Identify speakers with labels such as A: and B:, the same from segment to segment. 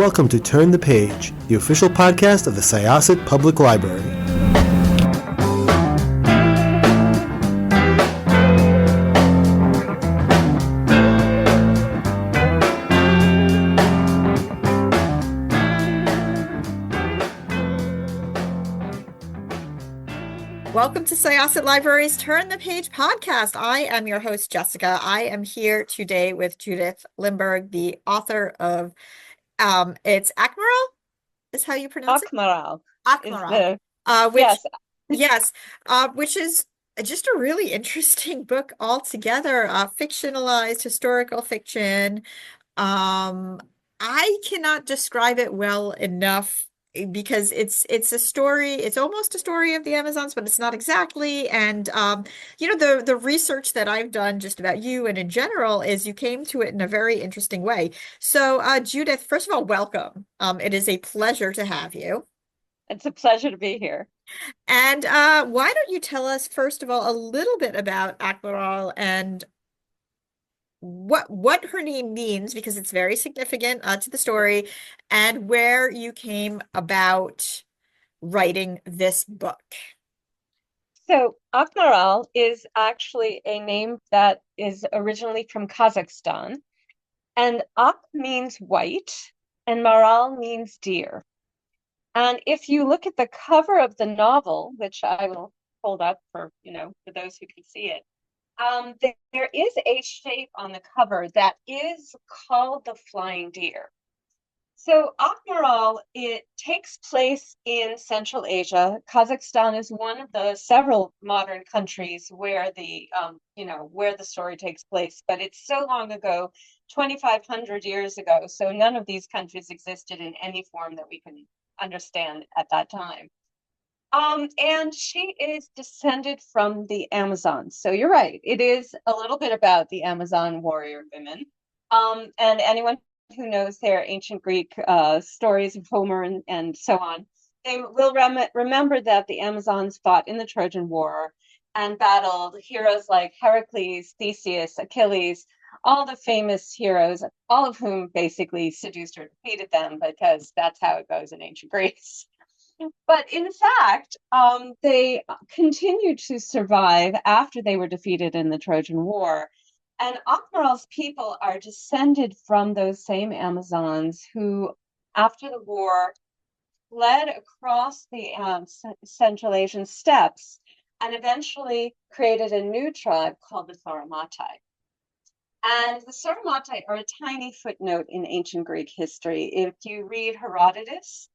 A: welcome to Turn the Page, the official podcast of the Syosset Public Library.
B: Welcome to Syosset Library's Turn the Page podcast. I am your host, Jessica. I am here today with Judith Lindbergh, the author of it's AKMARAL, is how you pronounce it?
C: AKMARAL.
B: AKMARAL.
C: Yes.
B: Yes, which is just a really interesting book altogether. Fictionalized historical fiction. I cannot describe it well enough because it's a story. It's almost a story of the Amazons, but it's not exactly. And the research that I've done just about you and in general is you came to it in a very interesting way. So, Judith, first of all, welcome. It is a pleasure to have you.
C: It's a pleasure to be here.
B: And why don't you tell us, first of all, a little bit about AKMARAL and what her name means, because it's very significant to the story, and where you came about writing this book.
C: So AKMARAL is actually a name that is originally from Kazakhstan, and Ak means white and Maral means deer. And if you look at the cover of the novel, which I will hold up for those who can see it, there is a shape on the cover that is called the flying deer. So AKMARAL, it takes place in Central Asia. Kazakhstan is one of the several modern countries where the story takes place, but it's so long ago, 2,500 years ago. So none of these countries existed in any form that we can understand at that time. And she is descended from the Amazons. So you're right. It is a little bit about the Amazon warrior women. And anyone who knows their ancient Greek stories of Homer and so on, they will remember that the Amazons fought in the Trojan War and battled heroes like Heracles, Theseus, Achilles, all the famous heroes, all of whom basically seduced or defeated them, because that's how it goes in ancient Greece. But in fact, they continued to survive after they were defeated in the Trojan War. And AKMARAL's people are descended from those same Amazons who, after the war, fled across the Central Asian steppes and eventually created a new tribe called the Sauromatae. And the Sauromatae are a tiny footnote in ancient Greek history. If you read Herodotus,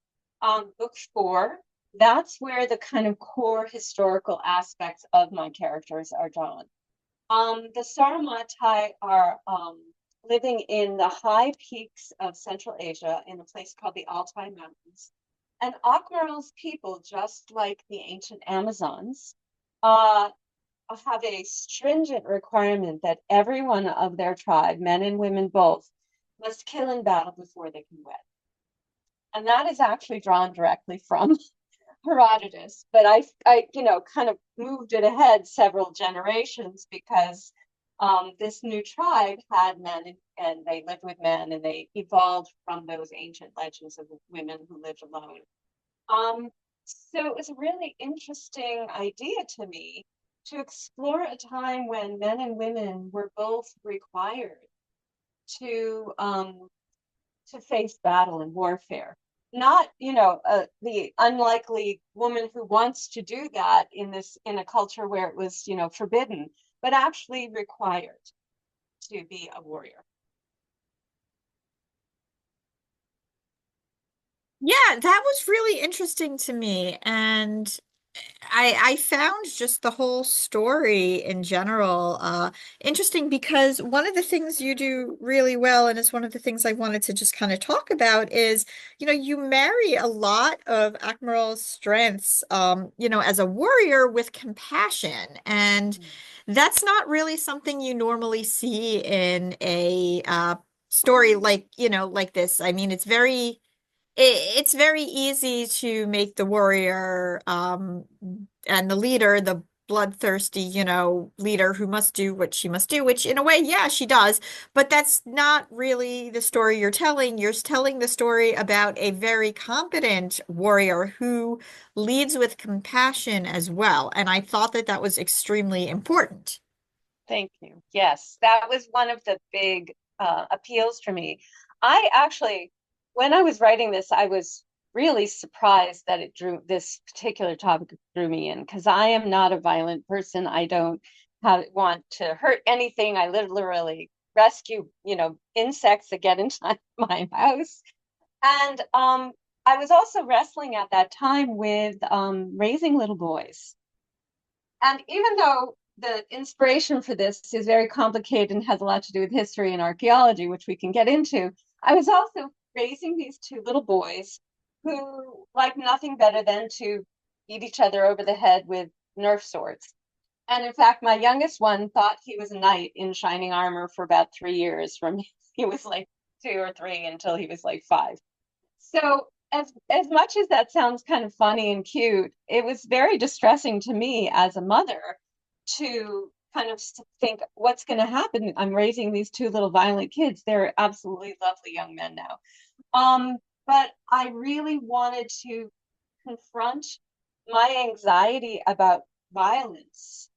C: book 4, that's where the kind of core historical aspects of my characters are drawn. The Sauromatae are living in the high peaks of Central Asia in a place called the Altai Mountains. And AKMARAL's people, just like the ancient Amazons, have a stringent requirement that everyone of their tribe, men and women both, must kill in battle before they can wed. And that is actually drawn directly from Herodotus, but I kind of moved it ahead several generations because this new tribe had men and they lived with men, and they evolved from those ancient legends of women who lived alone. So it was a really interesting idea to me to explore a time when men and women were both required to face battle and warfare. Not, the unlikely woman who wants to do that in a culture where it was, forbidden, but actually required to be a warrior.
B: Yeah, that was really interesting to me. And I found just the whole story in general interesting, because one of the things you do really well, and it's one of the things I wanted to just kind of talk about, is, you marry a lot of AKMARAL's strengths, as a warrior with compassion. And that's not really something you normally see in a story like this. I mean, it's very easy to make the warrior and the leader the bloodthirsty, leader who must do what she must do, which in a way, yeah, she does. But that's not really the story you're telling. You're telling the story about a very competent warrior who leads with compassion as well. And I thought that that was extremely important.
C: Thank you. Yes, that was one of the big appeals for me. I actually, when I was writing this, I was really surprised that this particular topic drew me in, because I am not a violent person. I don't want to hurt anything. I literally rescue, insects that get into my house. And I was also wrestling at that time with raising little boys. And even though the inspiration for this is very complicated and has a lot to do with history and archaeology, which we can get into, I was also raising these two little boys who like nothing better than to beat each other over the head with Nerf swords. And in fact, my youngest one thought he was a knight in shining armor for about 3 years, from he was like 2 or 3 until he was like 5. So as much as that sounds kind of funny and cute, it was very distressing to me as a mother to kind of think, what's going to happen? I'm raising these two little violent kids. They're absolutely lovely young men now. But I really wanted to confront my anxiety about violence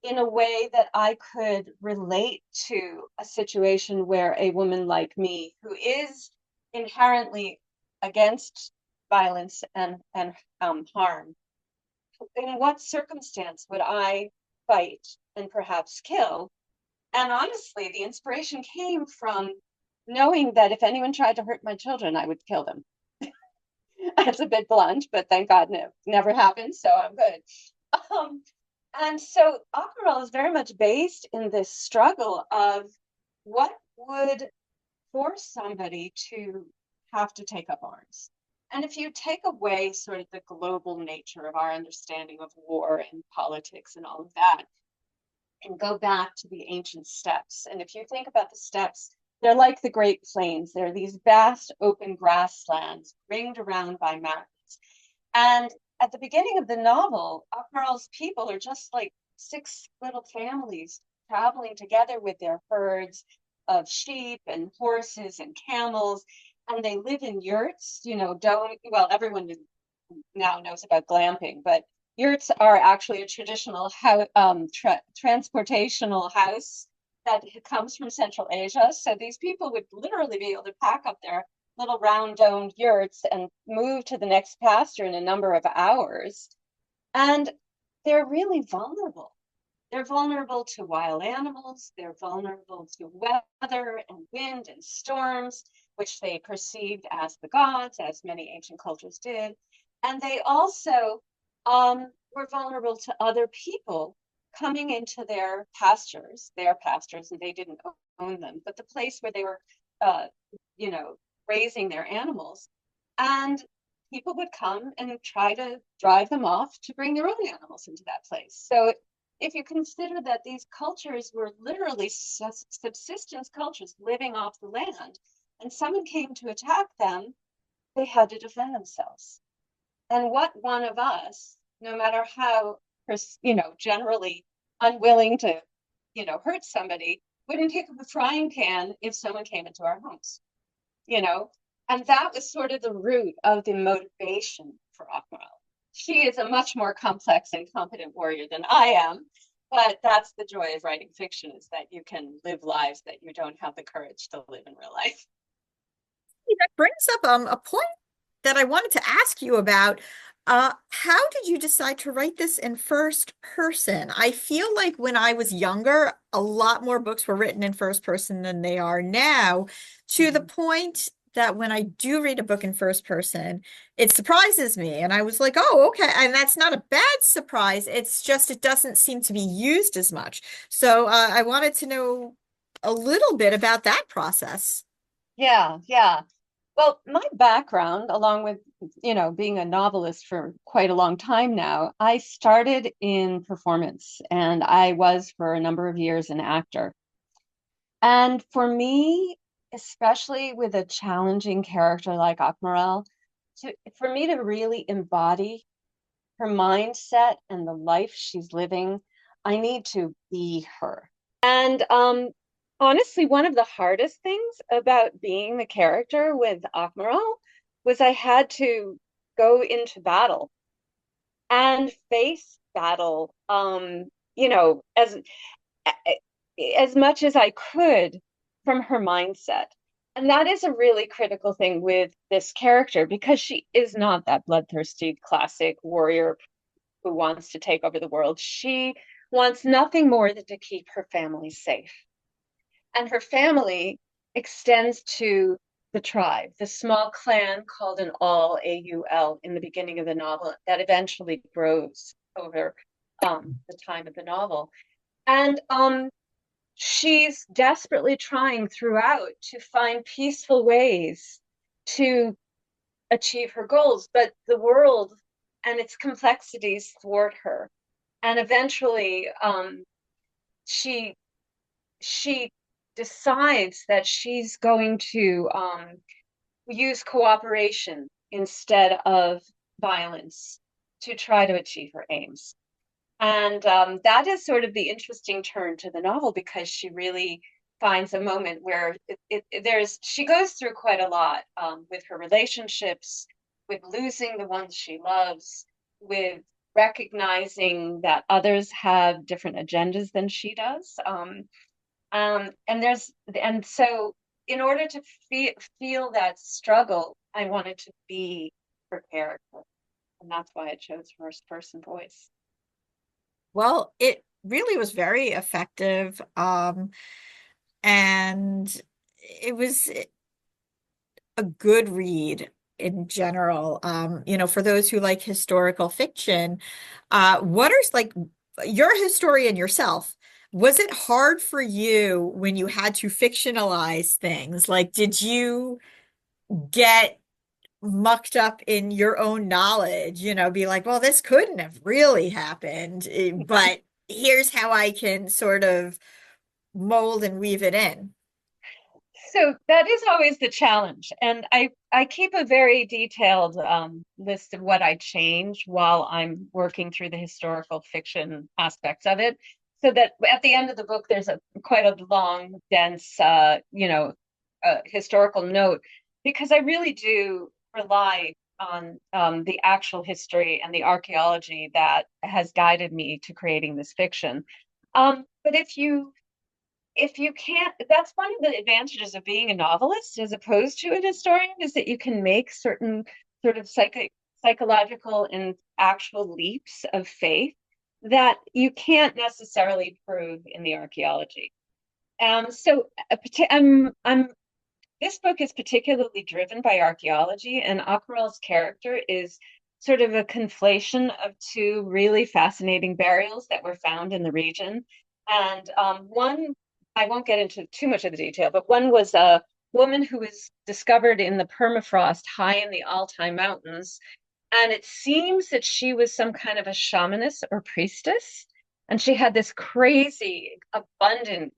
C: in a way that I could relate to a situation where a woman like me, who is inherently against violence and harm, in what circumstance would I fight and perhaps kill? And honestly, the inspiration came from knowing that if anyone tried to hurt my children, I would kill them. That's a bit blunt, but thank God never happened, so I'm good. And so AKMARAL is very much based in this struggle of what would force somebody to have to take up arms. And if you take away sort of the global nature of our understanding of war and politics and all of that, and go back to the ancient steppes, and if you think about the steppes, they're like the Great Plains. They're these vast open grasslands ringed around by mountains. And at the beginning of the novel, AKMARAL's people are just like 6 little families traveling together with their herds of sheep and horses and camels, and they live in yurts. Everyone now knows about glamping, but yurts are actually a traditional transportational house that comes from Central Asia. So these people would literally be able to pack up their little round domed yurts and move to the next pasture in a number of hours. And they're really vulnerable. They're vulnerable to wild animals. They're vulnerable to weather and wind and storms, which they perceived as the gods, as many ancient cultures did. And they also were vulnerable to other people coming into their pastures, and they didn't own them, but the place where they were, raising their animals. And people would come and try to drive them off to bring their own animals into that place. So if you consider that these cultures were literally subsistence cultures living off the land, and someone came to attack them, they had to defend themselves. And what one of us, no matter how, generally unwilling to, hurt somebody, wouldn't pick up a frying pan if someone came into our homes, And that was sort of the root of the motivation for AKMARAL. She is a much more complex and competent warrior than I am, but that's the joy of writing fiction, is that you can live lives that you don't have the courage to live in real life.
B: That brings up a point that I wanted to ask you about. How did you decide to write this in first person? I feel like when I was younger, a lot more books were written in first person than they are now, to the point that when I do read a book in first person, it surprises me. And I was like, oh, okay. And that's not a bad surprise. It's just, it doesn't seem to be used as much. So I wanted to know a little bit about that process.
C: Yeah, yeah. Well, my background, along with, being a novelist for quite a long time now, I started in performance, and I was for a number of years an actor. And for me, especially with a challenging character like AKMARAL, for me to really embody her mindset and the life she's living. I need to be her. And honestly, one of the hardest things about being the character with AKMARAL was I had to go into battle and face battle, you know, as much as I could from her mindset. And that is a really critical thing with this character because she is not that bloodthirsty classic warrior who wants to take over the world. She wants nothing more than to keep her family safe. And her family extends to the tribe, the small clan called an Aul, A-U-L, in the beginning of the novel that eventually grows over the time of the novel. And she's desperately trying throughout to find peaceful ways to achieve her goals, but the world and its complexities thwart her. And eventually, she she decides that she's going to use cooperation instead of violence to try to achieve her aims. And that is sort of the interesting turn to the novel because she really finds a moment where she goes through quite a lot with her relationships, with losing the ones she loves, with recognizing that others have different agendas than she does. And so in order to feel that struggle, I wanted to be her character. And that's why I chose first person voice.
B: Well, it really was very effective. And it was a good read in general. For those who like historical fiction, what are like you're a historian yourself. Was it hard for you when you had to fictionalize things? Like, did you get mucked up in your own knowledge, be like, well, this couldn't have really happened, but here's how I can sort of mold and weave it in.
C: So that is always the challenge. And I keep a very detailed list of what I change while I'm working through the historical fiction aspects of it. So that at the end of the book, there's quite a long, dense, historical note, because I really do rely on the actual history and the archaeology that has guided me to creating this fiction. But if you can't, that's one of the advantages of being a novelist as opposed to an historian, is that you can make certain sort of psychological and actual leaps of faith that you can't necessarily prove in the archaeology. So this book is particularly driven by archaeology, and AKMARAL's character is sort of a conflation of two really fascinating burials that were found in the region. And one, I won't get into too much of the detail, but one was a woman who was discovered in the permafrost high in the Altai Mountains. And it seems that she was some kind of a shamaness or priestess. And she had this crazy, abundant,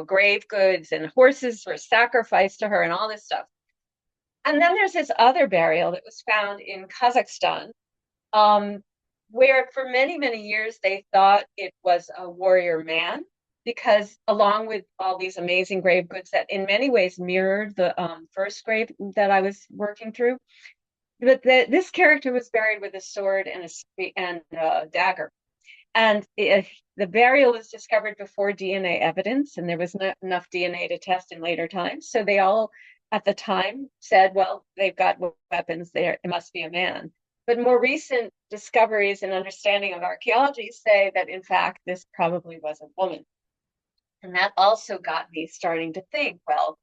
C: grave goods, and horses were sacrificed to her and all this stuff. And then there's this other burial that was found in Kazakhstan, um, where for many, many years they thought it was a warrior man, because along with all these amazing grave goods that in many ways mirrored the first grave that I was working through, but this character was buried with a sword and a dagger. And the burial was discovered before DNA evidence, and there was not enough DNA to test in later times. So they all, at the time, said, well, they've got weapons there. It must be a man. But more recent discoveries and understanding of archaeology say that, in fact, this probably was a woman. And that also got me starting to think, well,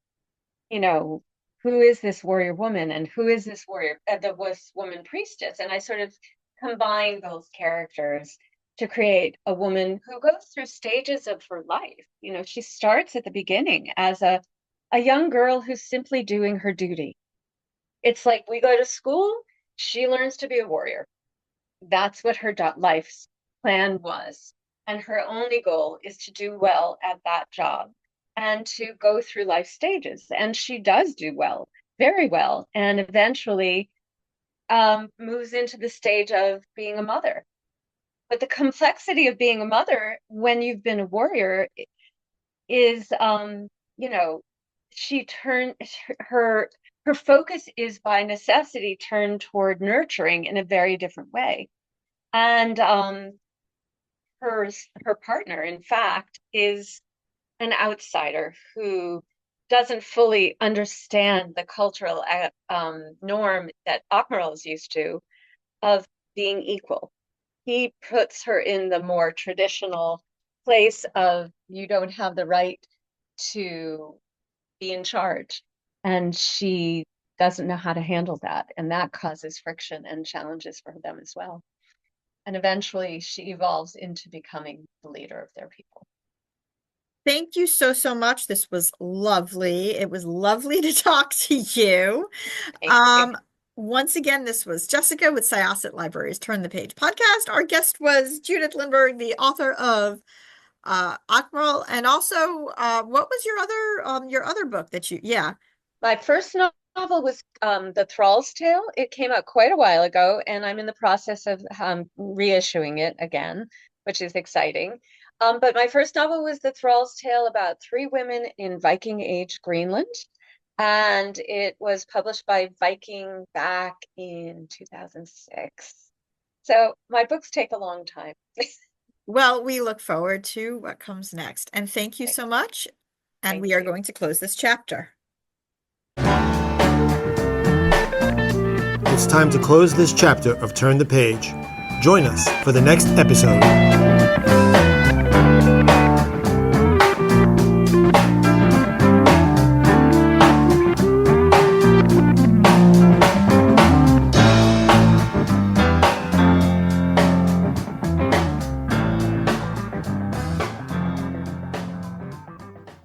C: who is this warrior woman and who is this woman priestess? And I sort of combined those characters to create a woman who goes through stages of her life. She starts at the beginning as a young girl who's simply doing her duty. It's like we go to school, she learns to be a warrior. That's what her life's plan was. And her only goal is to do well at that job and to go through life stages. And she does do well, very well. And eventually moves into the stage of being a mother. But the complexity of being a mother when you've been a warrior is, you know, her her focus is by necessity turned toward nurturing in a very different way. And her partner, in fact, is an outsider who doesn't fully understand the cultural norm that AKMARAL is used to of being equal. He puts her in the more traditional place of you don't have the right to be in charge. And she doesn't know how to handle that. And that causes friction and challenges for them as well. And eventually she evolves into becoming the leader of their people.
B: Thank you so, so much. This was lovely. It was lovely to talk to you.
C: Thank you.
B: Once again, this was Jessica with Syosset Libraries Turn the Page podcast. Our guest was Judith Lindbergh, the author of AKMARAL, and also what was your other book that you
C: My first novel was The Thrall's Tale. It came out quite a while ago, and I'm in the process of reissuing it again, which is exciting. But my first novel was The Thrall's Tale about three women in Viking Age Greenland. And it was published by Viking back in 2006. So my books take a long time.
B: Well, we look forward to what comes next. And thank you so much. And we are going to close this chapter.
A: It's time to close this chapter of Turn the Page. Join us for the next episode.